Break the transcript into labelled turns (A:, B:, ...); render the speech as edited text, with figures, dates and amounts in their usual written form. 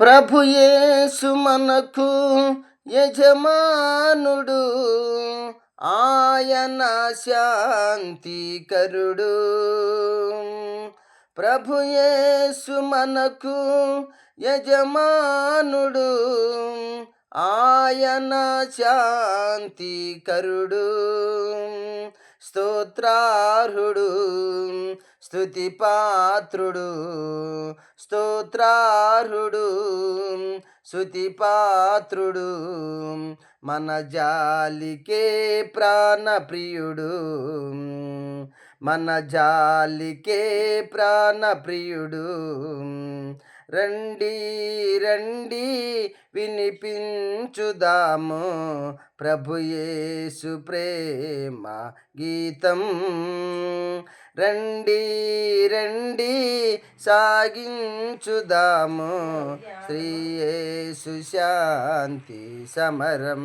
A: ప్రభుయేసు మనకు యజమానుడు, ఆయన శాంతికరుడు. ప్రభుయేసు మనకు యజమానుడు, ఆయన శాంతికరుడు. స్తోత్రార్హుడు, స్తుతిపాత్రుడు, స్తోత్రార్హుడు, స్తుతిపాత్రుడు, మన జాలికే ప్రాణప్రియుడు, మన జాలికే ప్రాణప్రియుడు. రండి రండి వినిపించుదాము ప్రభుయేసు ప్రేమ గీతం. రండి రండి సాగించుదాము శ్రీ యేసు శాంతి సమరం.